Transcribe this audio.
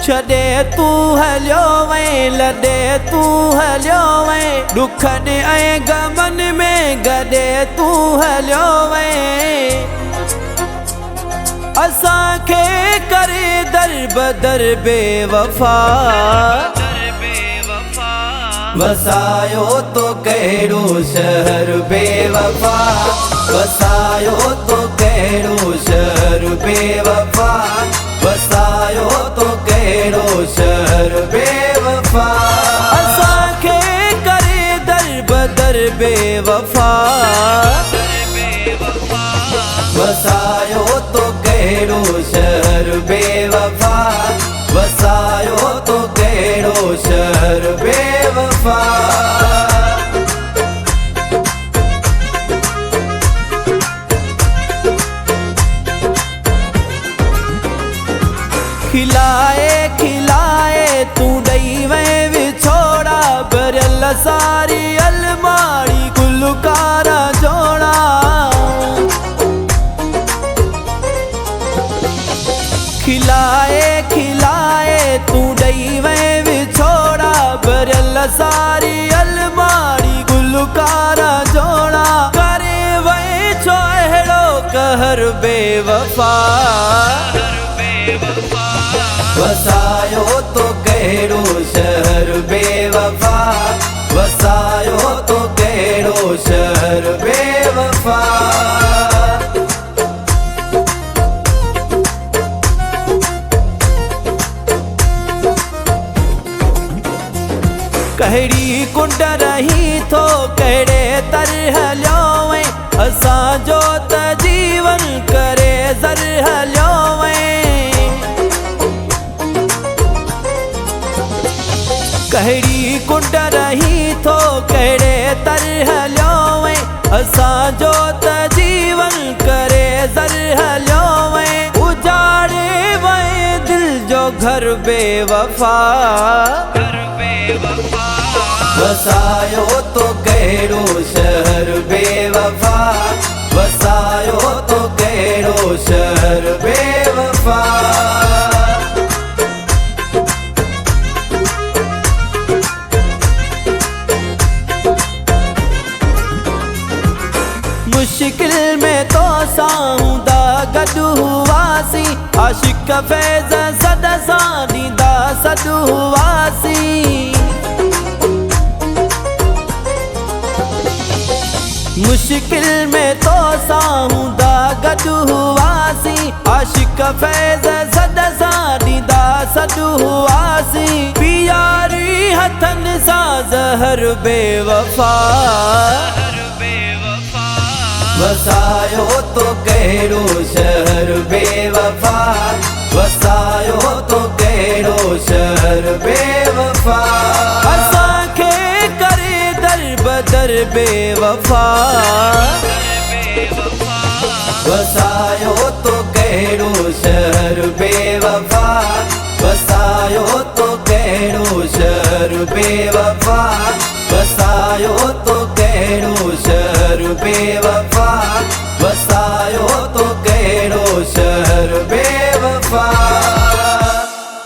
छॾे तू हलियो वहीं लॾे तू हलियो वहीं दुखनि ऐं गमनि में गॾे तू हलियो वहीं असांखे करे दर बदर बेवफा वसायो तो कहिड़ो शहर बेवफा वसायो तो कहिड़ो शहर बेवफा वसायो तो कहिड़ो शहर बेवफा असांखे करे दर बदर बेवफा वसायो तो कहिड़ो शहर बेवफा वसायो तो कहिड़ो शहर बेवफा खिलाए खिलाए तू ॾई वहीं विछोड़ा भरियल सारी अलमारी गुलकारा जोड़ा खिलाए खिलाए तू ॾई वहीं विछोड़ा भरियल सारी अलमारी गुलकारा जोड़ा करे वहीं छो अहिड़ो कहर बेवफा वसायो तो कहिड़ो शहर बेवफा वसायो तो कहिड़ो शहर बेवफा कहिड़ी कुंड रही थो कहिड़े तर हलियो वहीं असांजो त जीवन करे ज़र हलियो वहीं कहिड़ी कुंड रही थो कहिड़े तर हलियो वहीं असांजो त जीवन करे ज़र हलियो वहीं उजाड़े वहीं दिल जो घर बेवफा वसायो तो कहिड़ो शहर बेवफा वसायो तो कहिड़ो शहर बेवफा मुश्किल में तो साहूंदा गॾु हुआसीं आशिक फैज़ सद सां ॾींदा सॾु हुआसीं मुश्किल में तो साहूंदा गॾु हुआसीं आशिक फैज़ सद सां ॾींदा सॾु हुआसीं पियारी हथनि सां ज़हर बेवफा वसायो तो कहिड़ो शहर बेवफा वसायो तो कहिड़ो शहर बेवफा असांखे करे दर बदर बेवफा वसायो तो कहिड़ो शहर बेवफा वसायो तो कहिड़ो शहर बेवफा